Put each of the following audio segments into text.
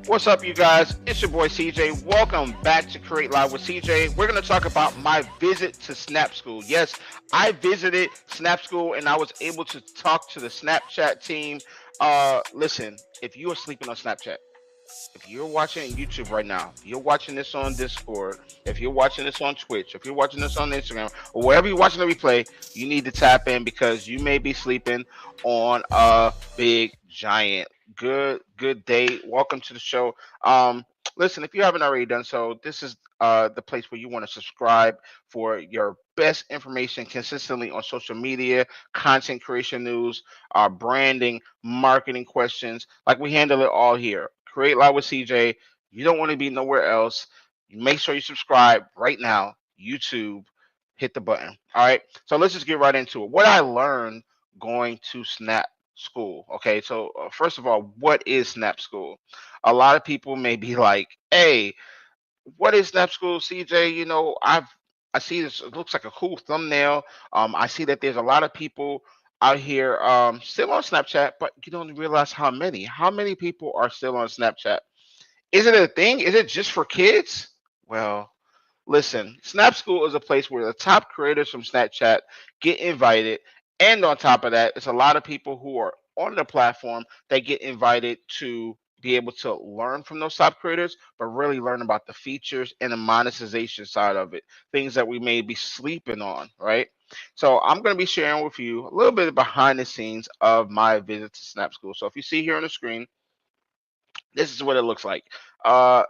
What's up, you guys? It's your boy CJ. Welcome back to Create Live with CJ. We're going to talk about my visit to Snap School. Yes, I visited Snap School and I was able to talk to the Snapchat team. Listen, if you are sleeping on Snapchat, if you're watching YouTube right now, if you're watching this on Discord, if you're watching this on Twitch, if you're watching this on Instagram, or wherever you're watching the replay, you need to tap in because you may be sleeping on a big giant. Good day. Welcome to the show. Listen, if you haven't already done so, this is the place where you want to subscribe for your best information consistently on social media, content creation news, branding, marketing questions. Like we handle it all here. Create Live with CJ. You don't want to be nowhere else. Make sure you subscribe right now. YouTube, hit the button. All right. So let's just get right into it. What I learned going to Snap School. Okay. So first of all, what is Snap School? A lot of people may be like, "Hey, what is Snap School, CJ? I see this. It looks like a cool thumbnail. I see that there's a lot of people out here still on Snapchat, but you don't realize how many. How many people are still on Snapchat? Is it a thing? Is it just for kids? Well, listen, Snap School is a place where the top creators from Snapchat get invited. And on top of that, it's a lot of people who are on the platform that get invited to be able to learn from those top creators, but really learn about the features and the monetization side of it, things that we may be sleeping on, right? So I'm going to be sharing with you a little bit behind the scenes of my visit to Snap School. So if you see here on the screen, this is what it looks like. Uh,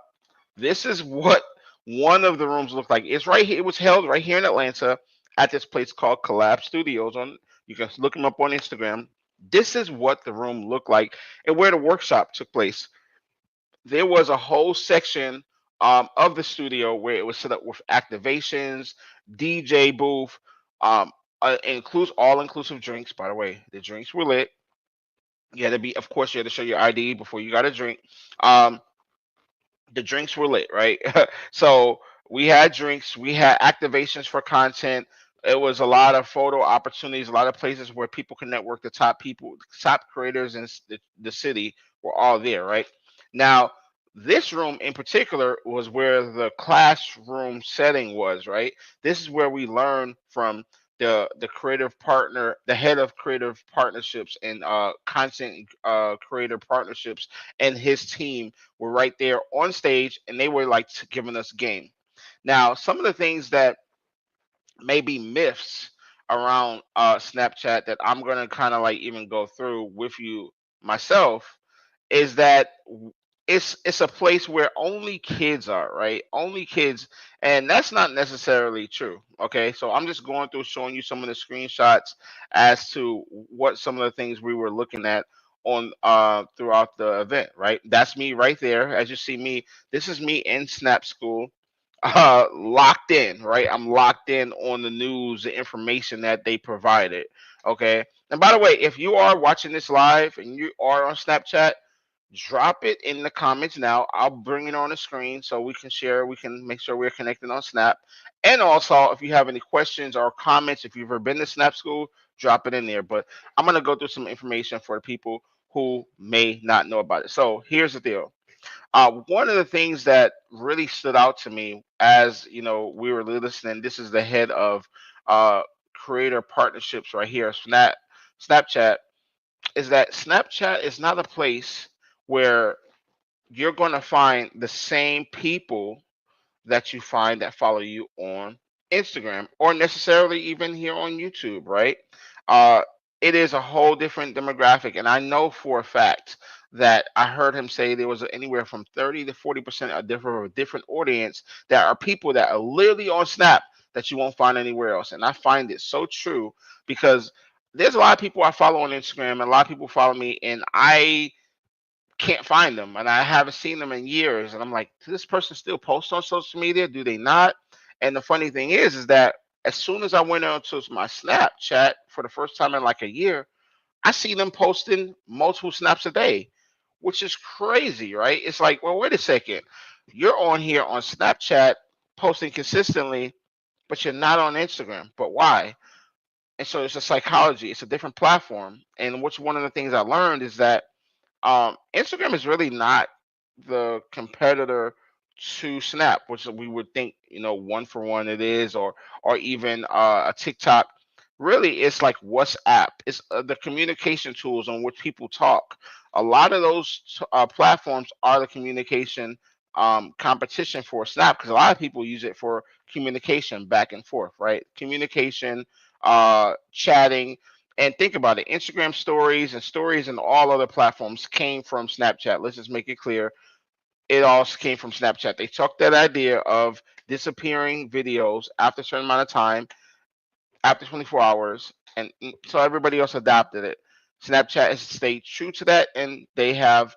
this is what one of the rooms looked like. It's right here. It was held right here in Atlanta at this place called Collab Studios. On You can look them up on Instagram. This is what the room looked like and where the workshop took place. There was a whole section of the studio where it was set up with activations, DJ booth, includes all inclusive drinks. By the way, the drinks were lit. You had to be, of course, you had to show your ID before you got a drink. Um, the drinks were lit, right? So we had drinks, we had activations for content. It was a lot of photo opportunities, a lot of places where people can network. The top people, top creators in the city were all there, right? Now, this room in particular was where the classroom setting was, right? This is where we learn from the creative partner, the head of creative partnerships and content creator partnerships, and his team were right there on stage, and they were like giving us game. Now, some of the things that may be myths around Snapchat that I'm gonna kind of like even go through with you myself is that it's a place where only kids are, right? Only kids, and that's not necessarily true. Okay, so I'm just going through showing you some of the screenshots as to what some of the things we were looking at on throughout the event, right? That's me right there. As you see me, this is me in Snap School, locked in, right? I'm locked in on the news, the information that they provided. Okay. And by the way, if you are watching this live and you are on Snapchat, drop it in the comments now. I'll bring it on the screen so we can share. We can make sure we're connected on Snap. And also, if you have any questions or comments, if you've ever been to Snap School, drop it in there. But I'm going to go through some information for the people who may not know about it. So here's the deal. One of the things that really stood out to me as we were listening. This is the head of uh, creator partnerships right here, Snapchat, is that Snapchat is not a place where you're going to find the same people that you find that follow you on Instagram or necessarily even here on YouTube, right? Uh, it is a whole different demographic, and I know for a fact that I heard him say there was anywhere from 30 to 40% of a different audience that are people that are literally on Snap that you won't find anywhere else. And I find it so true because there's a lot of people I follow on Instagram, and a lot of people follow me, and I can't find them and I haven't seen them in years. And I'm like, does this person still post on social media? Do they not? And the funny thing is that as soon as I went onto my Snapchat for the first time in like a year, I see them posting multiple snaps a day, which is crazy, right? It's like, well, wait a second. You're on here on Snapchat posting consistently, but you're not on Instagram. But why? And so it's a psychology, it's a different platform. And which one of the things I learned is that Instagram is really not. the competitor to Snap, which we would think, one for one it is, or even a TikTok. Really, it's like WhatsApp. It's the communication tools on which people talk. A lot of those platforms are the communication competition for Snap, because a lot of people use it for communication back and forth, right? Communication, chatting. And think about it, Instagram stories and all other platforms came from Snapchat. Let's just make it clear. It all came from Snapchat. They took that idea of disappearing videos after a certain amount of time, after 24 hours, and so everybody else adopted it. Snapchat has stayed true to that, and they have,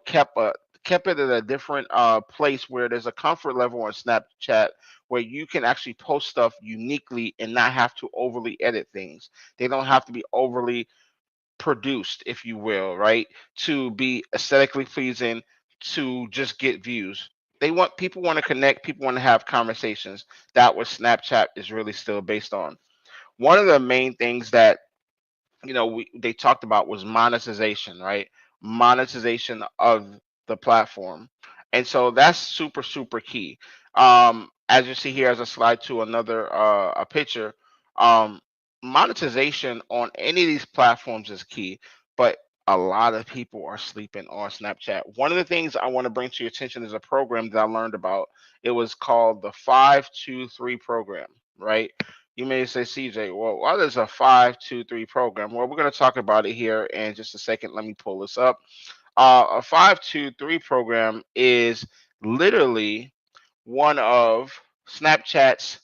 kept it at a different place where there's a comfort level on Snapchat where you can actually post stuff uniquely and not have to overly edit things. They don't have to be overly produced, if you will, right? To be aesthetically pleasing, to just get views. People want to connect, people want to have conversations. That what Snapchat is really still based on. One of the main things that they talked about was monetization, right? Monetization of the platform, and so that's super super key. As you see here, as a slide to another a picture, um, monetization on any of these platforms is key, but a lot of people are sleeping on Snapchat. One of the things I want to bring to your attention is a program that I learned about. It was called the 523 program, right? You may say, CJ, well, what is a 523 program? Well, we're going to talk about it here in just a second. Let me pull this up. A 523 program is literally one of Snapchat's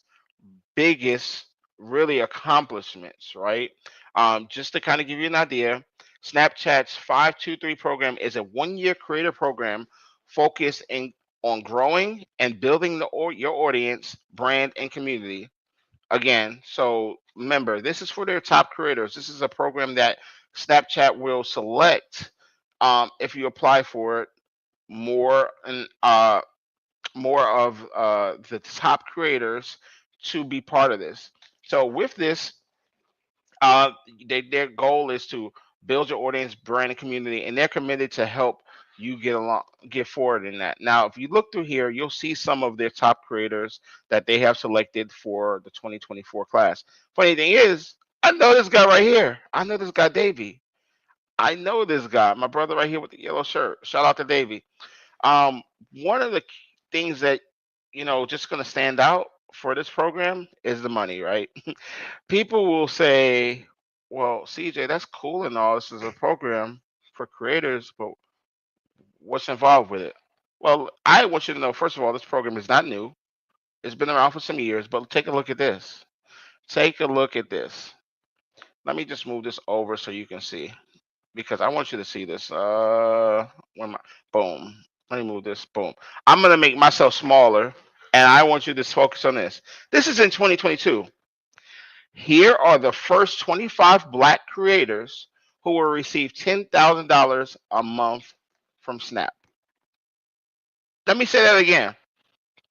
biggest, really, accomplishments, right? Just to kind of give you an idea, Snapchat's 523 program is a 1 year creator program focused on growing and building your audience, brand, and community. Again, so remember, this is for their top creators. This is a program that Snapchat will select, if you apply for it, more and more of the top creators to be part of this. So with this, uh, their goal is to build your audience, brand, and community, and they're committed to help you get forward in that. Now, if you look through here, you'll see some of their top creators that they have selected for the 2024 class. Funny thing is, I know this guy right here. I know this guy, Davey. I know this guy, my brother right here with the yellow shirt. Shout out to Davey. Um, One of the things that just going to stand out for this program is the money, right? People will say, well, CJ, that's cool and all. This is a program for creators, but what's involved with it? Well, I want you to know, first of all, this program is not new. It's been around for some years, but take a look at this. Take a look at this. Let me just move this over so you can see, because I want you to see this. Where am I? Boom. Let me move this. Boom. I'm going to make myself smaller, and I want you to focus on this. This is in 2022. Here are the first 25 Black creators who will receive $10,000 a month from Snap. Let me say that again.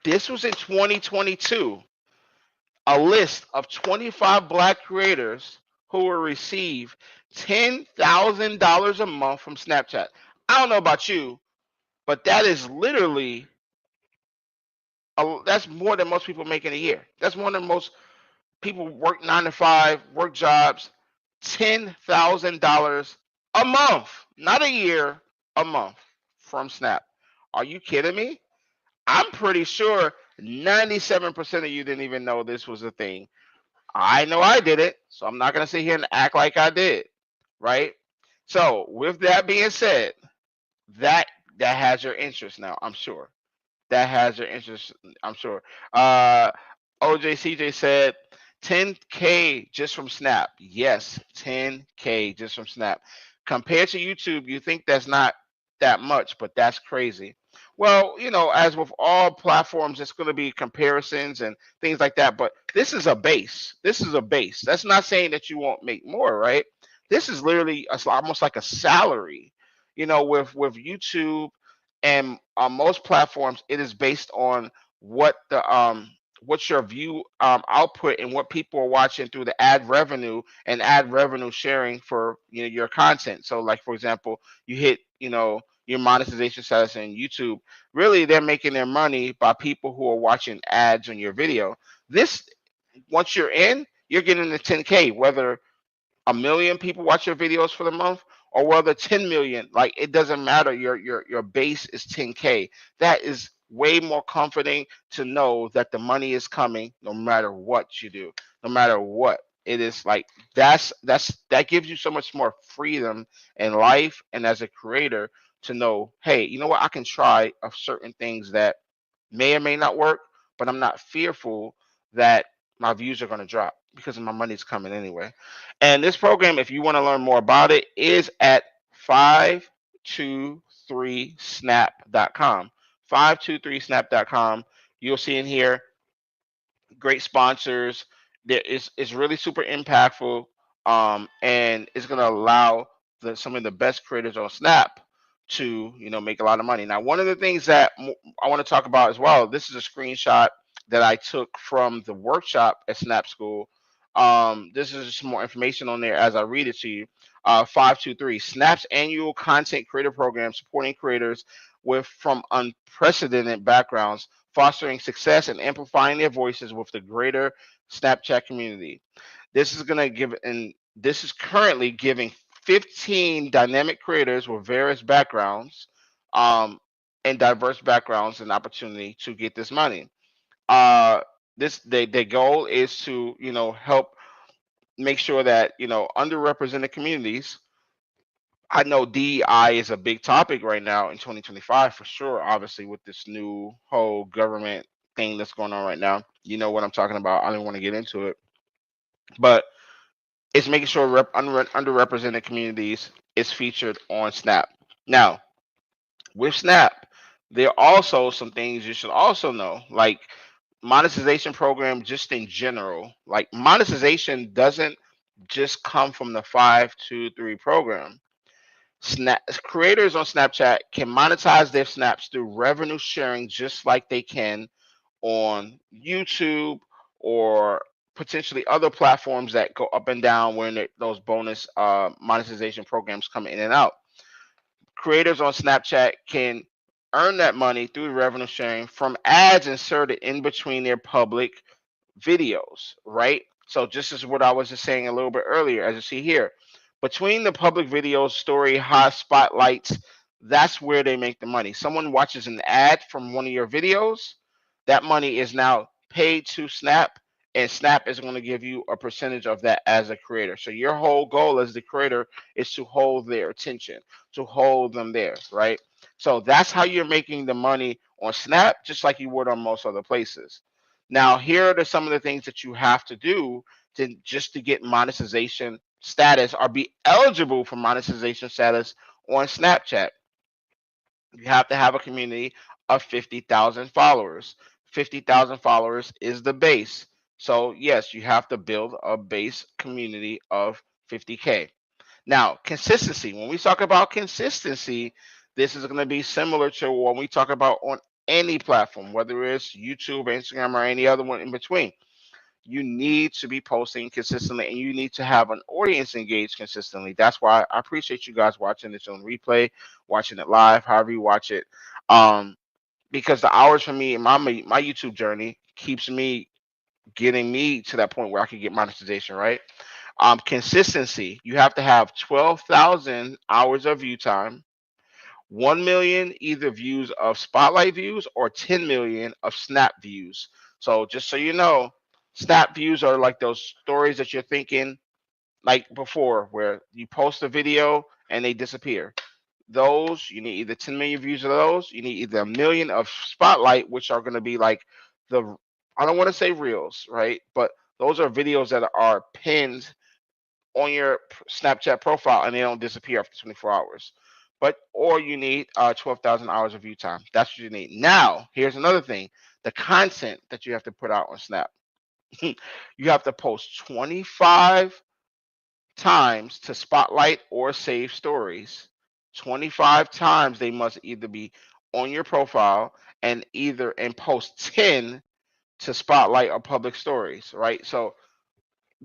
This was in 2022. A list of 25 Black creators who will receive $10,000 a month from Snapchat. I don't know about you, but that is literally that's more than most people make in a year. That's more than most people work 9 to 5, work jobs. $10,000 a month, not a year, a month from Snap. Are you kidding me? I'm pretty sure 97% of you didn't even know this was a thing. I know I did it, so I'm not going to sit here and act like I did, right? So, with that being said, that that has your interest now, I'm sure. That has your interest, I'm sure. Uh, OJCJ said 10K just from Snap. Yes, 10K just from Snap. Compared to YouTube, you think that's not that much, but that's crazy. Well, as with all platforms, it's going to be comparisons and things like that. But this is a base. This is a base. That's not saying that you won't make more, right? This is literally almost like a salary. With YouTube and on most platforms, it is based on what the what's your view output and what people are watching through the ad revenue and ad revenue sharing for your content. So, like for example, you hit your monetization status in YouTube, really they're making their money by people who are watching ads on your video. This, once you're in, you're getting the 10K, whether a million people watch your videos for the month or whether 10 million, like it doesn't matter. Your base is 10K. That is way more comforting to know that the money is coming no matter what you do, no matter what it is. Like that gives you so much more freedom in life and as a creator to know, hey, you know what, I can try of certain things that may or may not work, but I'm not fearful that my views are going to drop because my money's coming anyway. And this program, if you want to learn more about it, is at 523snap.com. 523snap.com. You'll see in here great sponsors. There is it's really super impactful, and it's going to allow some of the best creators on Snap to make a lot of money. Now, one of the things that I want to talk about as well. This is a screenshot that I took from the workshop at Snap School. This is just some more information on there as I read it to you. 523 Snap's annual content creator program supporting creators with from unprecedented backgrounds, fostering success and amplifying their voices with the greater Snapchat community. This is currently giving 15 dynamic creators with various backgrounds, um, and diverse backgrounds an opportunity to get this money. Uh, their goal is to help make sure that underrepresented communities. I know DEI is a big topic right now in 2025 for sure. Obviously, with this new whole government thing that's going on right now, you know what I'm talking about. I don't want to get into it, but it's making sure underrepresented communities is featured on Snap. Now, with Snap, there are also some things you should also know, like monetization program just in general. Like monetization doesn't just come from the 523 program. Snap creators on Snapchat can monetize their snaps through revenue sharing just like they can on YouTube or potentially other platforms that go up and down when those bonus monetization programs come in and out. Creators on Snapchat can earn that money through revenue sharing from ads inserted in between their public videos, right? So just as what I was just saying a little bit earlier, as you see here, between the public videos, story, high spotlights, that's where they make the money. Someone watches an ad from one of your videos, that money is now paid to Snap, and Snap is going to give you a percentage of that as a creator. So your whole goal as the creator is to hold their attention, to hold them there, right? So that's how you're making the money on Snap, just like you would on most other places. Now, here are some of the things that you have to do to get monetization status or be eligible for monetization status on Snapchat. You have to have a community of 50,000 followers. 50,000 followers is the base. So, yes, you have to build a base community of 50K. Now, consistency. When we talk about consistency, this is going to be similar to when we talk about on any platform, whether it's YouTube, Instagram, or any other one in between. You need to be posting consistently and you need to have an audience engaged consistently. That's why I appreciate you guys watching this on replay, watching it live, however you watch it. Um, because the hours for me and my YouTube journey keeps me getting me to that point where I can get monetization, right? Consistency. You have to have 12,000 hours of view time, 1 million either views of spotlight views or 10 million of snap views. So just so you know, snap views are like those stories that you're thinking like before where you post a video and they disappear. Those you need either 10 million views of those, you need either a million of spotlight, which are going to be like the, I don't want to say reels, right? But those are videos that are pinned on your Snapchat profile and they don't disappear after 24 hours. But or you need 12,000 hours of view time. That's what you need. Now, here's another thing: the content that you have to put out on Snap. You have to post 25 times to spotlight or save stories. 25 times they must either be on your profile and post 10 to spotlight or public stories, right? So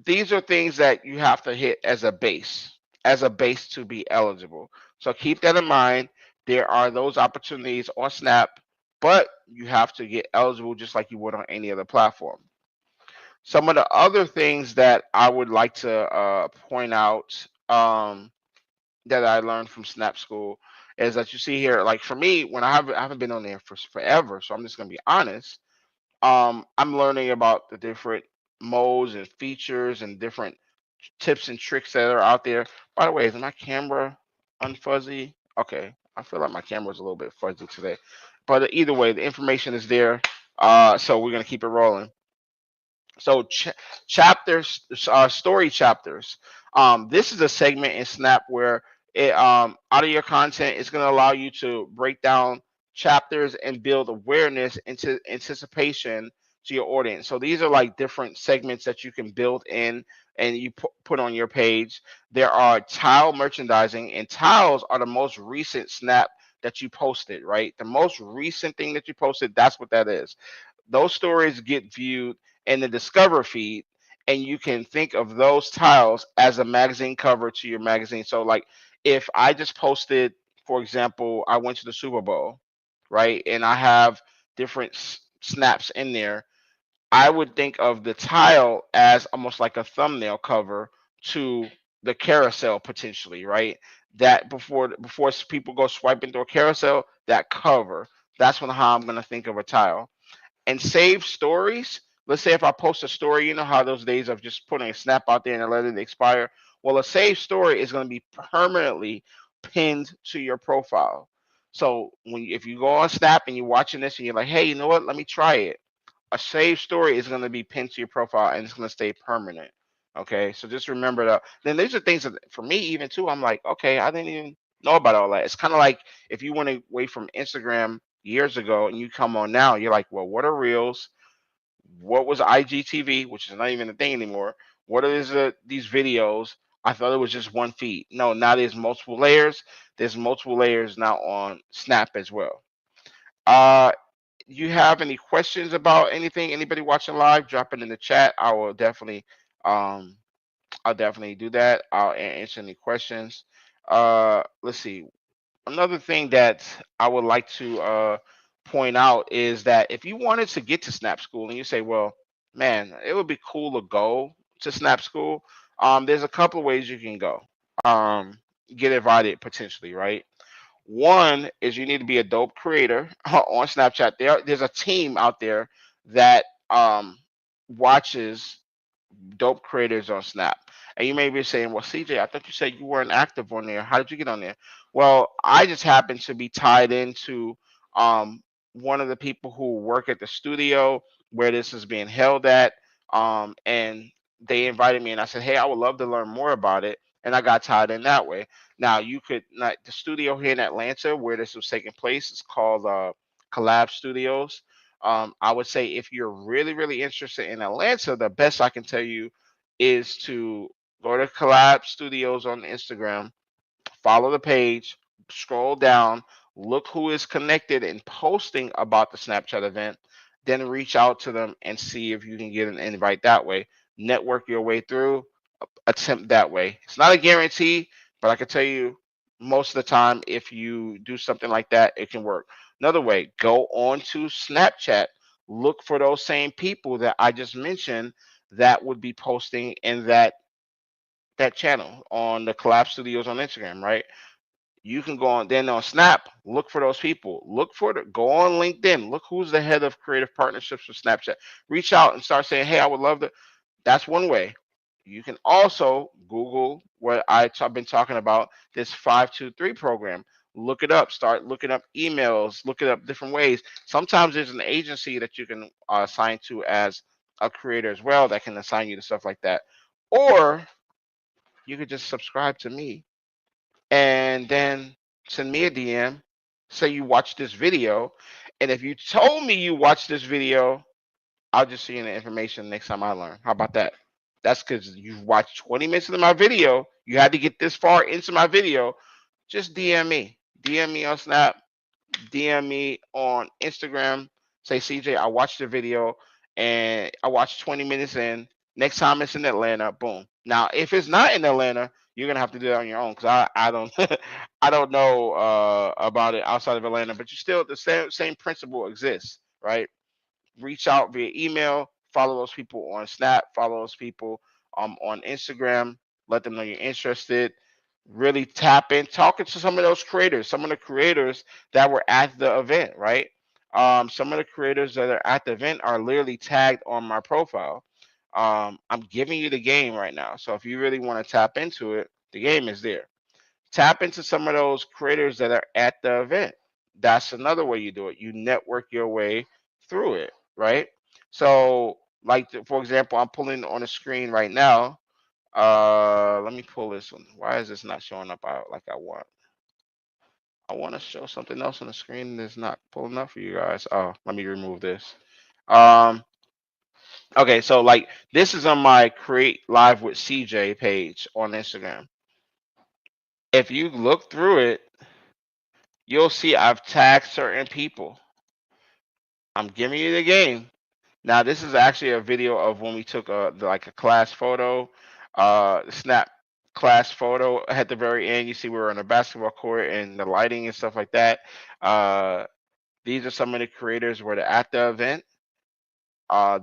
these are things that you have to hit as a base to be eligible. So keep that in mind. There are those opportunities on Snap, but you have to get eligible just like you would on any other platform. Some of the other things that I would like to point out, that I learned from Snap School is that you see here, like for me, when I haven't been on there for forever, so I'm just gonna be honest. I'm learning about the different modes and features and different tips and tricks that are out there. By the way, is my camera unfuzzy? Okay, I feel like my camera's a little bit fuzzy today, but either way, the information is there. So we're gonna keep it rolling. So chapters, story chapters. This is a segment in Snap where it out of your content is going to allow you to break down chapters and build awareness into anticipation to your audience. So these are like different segments that you can build in and you put on your page. There are tile merchandising, and tiles are the most recent Snap that you posted, right? The most recent thing that you posted, that's what that is. Those stories get viewed in the Discover feed, and you can think of those tiles as a magazine cover to your magazine. So, like, if I just posted, for example, I went to the Super Bowl, right, and I have different snaps in there, I would think of the tile as almost like a thumbnail cover to the carousel potentially, right? That before people go swiping through a carousel, that cover. That's when how I'm gonna think of a tile and save stories. Let's say if I post a story, you know how those days of just putting a snap out there and letting it expire. Well, a saved story is going to be permanently pinned to your profile. So if you go on Snap and you're watching this and you're like, hey, you know what? Let me try it. A saved story is going to be pinned to your profile and it's going to stay permanent. Okay, so just remember that. Then these are things that for me even too. I'm like, okay, I didn't even know about all that. It's kind of like if you went away from Instagram years ago and you come on now, you're like, well, what are reels? What was IGTV, which is not even a thing anymore? What is these videos? I thought it was just one feed. No, now there's multiple layers. There's multiple layers now on Snap as well. Uh, you have any questions about anything? Anybody watching live? Drop it in the chat. Um, I'll definitely do that. I'll answer any questions. Let's see. Another thing that I would like to point out is that if you wanted to get to Snap School and you say, well, man, it would be cool to go to Snap School, there's a couple of ways you can go. Um, get invited potentially, right? One is you need to be a dope creator on Snapchat. There's a team out there that watches dope creators on Snap. And you may be saying, well, CJ, I thought you said you weren't active on there. How did you get on there? Well, I just happen to be tied into um, one of the people who work at the studio where this is being held at. And they invited me, and I said, hey, I would love to learn more about it. And I got tied in that way. Now, you could, not, the studio here in Atlanta where this was taking place is called Collab Studios. I would say if you're really, really interested in Atlanta, the best I can tell you is to go to Collab Studios on Instagram, follow the page, scroll down, look who is connected and posting about the Snapchat event, then reach out to them and see if you can get an invite that way. Network your way through, attempt that way. It's not a guarantee, but I can tell you most of the time, if you do something like that, it can work. Another way, go on to Snapchat, look for those same people that I just mentioned that would be posting in that channel on the Collab Studios on Instagram, right? You can go on then on Snap, look for those people. Go on LinkedIn, look who's the head of creative partnerships for Snapchat. Reach out and start saying, hey, I would love to. That's one way. You can also Google what I've been talking about, this 523 program. Look it up. Start looking up emails. Look it up different ways. Sometimes there's an agency that you can assign to as a creator as well that can assign you to stuff like that. Or you could just subscribe to me and then send me a DM. Say you watched this video, and if you told me you watched this video, I'll just see you the information next time I learn. How about that? That's because you've watched 20 minutes of my video. You had to get this far into my video. Just DM me. DM me on Snap. DM me on Instagram. Say, CJ, I watched the video and I watched 20 minutes in. Next time it's in Atlanta, boom. Now, if it's not in Atlanta, you're gonna have to do it on your own because I don't I don't know about it outside of Atlanta, but you still the same principle exists, right? Reach out via email, follow those people on Snap, follow those people on Instagram, let them know you're interested. Really tap in, talking to some of those creators, some of the creators that were at the event, right? Some of the creators that are at the event are literally tagged on my profile. I'm giving you the game right now. So if you really want to tap into it, the game is there. Tap into some of those creators that are at the event. That's another way you do it. You network your way through it, right? So, like for example, I'm pulling on the screen right now. Let me pull this one. Why is this not showing up out like I want? I want to show something else on the screen that's not pulling up for you guys. Oh, let me remove this. Um, okay, so like this is on my Create Live with CJ page on Instagram. If you look through it, you'll see I've tagged certain people. I'm giving you the game. Now, this is actually a video of when we took like a class photo, snap class photo at the very end. You see we were on a basketball court and the lighting and stuff like that. Uh, these are some of the creators who were at the event.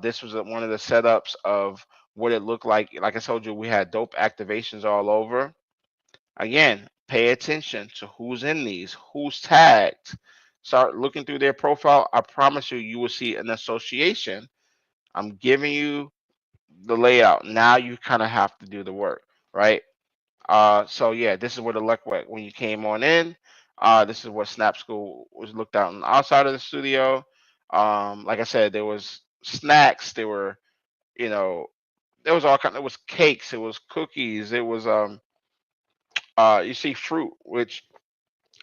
This was one of the setups of what it looked like. Like I told you, we had dope activations all over. Again, pay attention to who's in these, who's tagged. Start looking through their profile. I promise you, you will see an association. I'm giving you the layout. Now you kind of have to do the work, right? So yeah, this is what it looked like when you came on in. This is what Snap School was looked out on the outside of the studio. Like I said, there was snacks. There were, you know, there was all kind. There was cakes. It was cookies. It was you see fruit, which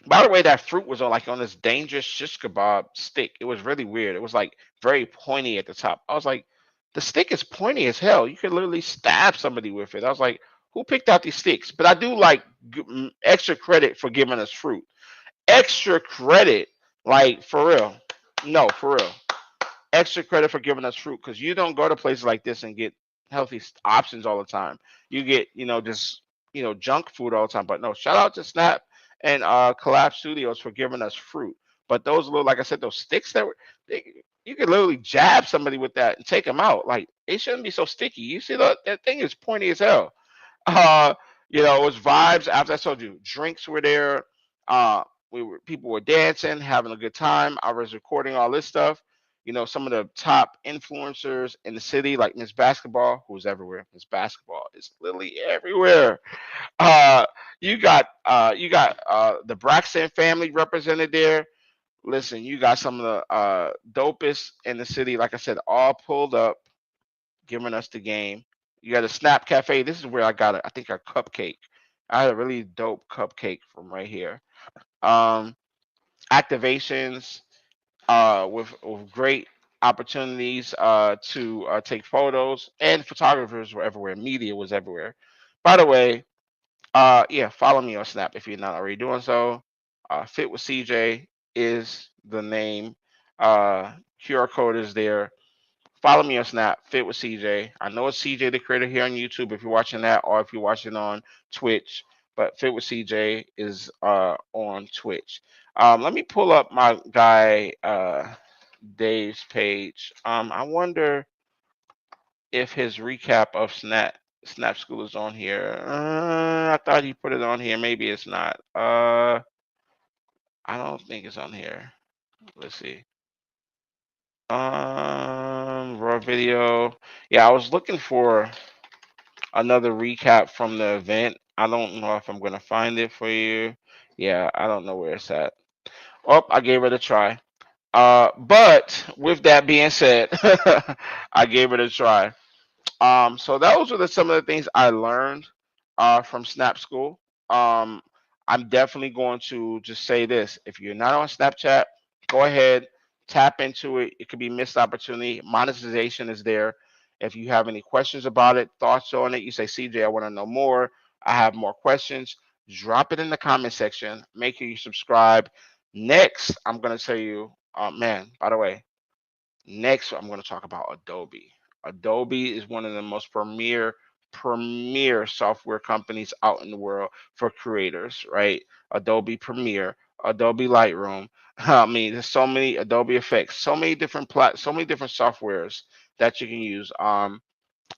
by the way, that fruit was on like on this dangerous shish kebab stick. It was really weird. It was like very pointy at the top. I was like, the stick is pointy as hell. You could literally stab somebody with it. I was like, who picked out these sticks? But I do like extra credit for giving us fruit. Extra credit, like for real. No, for real, extra credit for giving us fruit because you don't go to places like this and get healthy options all the time. You get, just junk food all the time. But no, shout out to Snap and Collab Studios for giving us fruit. But those little, like I said, those sticks you could literally jab somebody with that and take them out. Like it shouldn't be so sticky. You see that thing is pointy as hell. Uh, it was vibes. After I told you, drinks were there. People were dancing, having a good time. I was recording all this stuff. Some of the top influencers in the city, like Miss Basketball, who's everywhere. Miss Basketball is literally everywhere. Uh, you got the Braxton family represented there. Listen, you got some of the dopest in the city, like I said, all pulled up, giving us the game. You got a Snap Cafe. This is where I got it. I think a cupcake. I had a really dope cupcake from right here. Um, Activations with great opportunities to take photos, and photographers were everywhere. Media was everywhere. By the way, yeah, follow me on Snap if you're not already doing so. Fit with CJ is the name. QR code is there. Follow me on Snap, Fit with CJ. I know it's CJ the creator here on YouTube if you're watching that, or if you're watching on Twitch. But Fit with CJ is on Twitch. Let me pull up my guy Dave's page. I wonder if his recap of Snap School is on here. I thought he put it on here. Maybe it's not. I don't think it's on here. Let's see. Raw video. Yeah, I was looking for another recap from the event. I don't know if I'm gonna find it for you. Yeah, I don't know where it's at. Oh, I gave it a try. But with that being said, I gave it a try. So those are some of the things I learned from Snap School. Um, I'm definitely going to just say this: if you're not on Snapchat, go ahead, tap into it. It could be missed opportunity. Monetization is there. If you have any questions about it, thoughts on it, you say, CJ, I want to know more. I have more questions. Drop it in the comment section. Make sure you subscribe. Next, I'm going to tell you, man, by the way, next, I'm going to talk about Adobe. Adobe is one of the most premier premier software companies out in the world for creators, right? Adobe Premiere, Adobe Lightroom. I mean, there's so many Adobe Effects, so many different so many different softwares that you can use.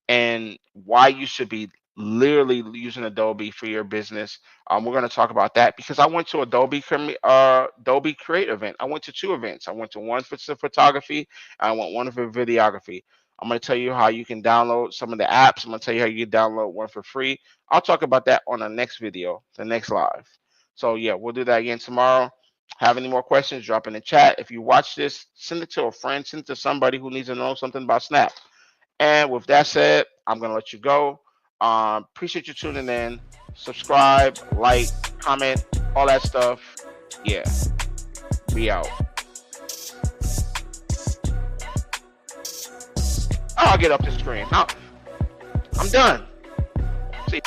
And why you should be literally using Adobe for your business. We're going to talk about that because I went to Adobe Create event. I went to two events. I went to one for photography, and I went one for videography. I'm going to tell you how you can download some of the apps. I'm going to tell you how you can download one for free. I'll talk about that on the next video, the next live. So yeah, we'll do that again tomorrow. Have any more questions, drop in the chat. If you watch this, send it to a friend, send it to somebody who needs to know something about Snap. And with that said, I'm going to let you go. Appreciate you tuning in. Subscribe, like, comment, all that stuff. Yeah, we out. I'll get up the screen. I'm done. See.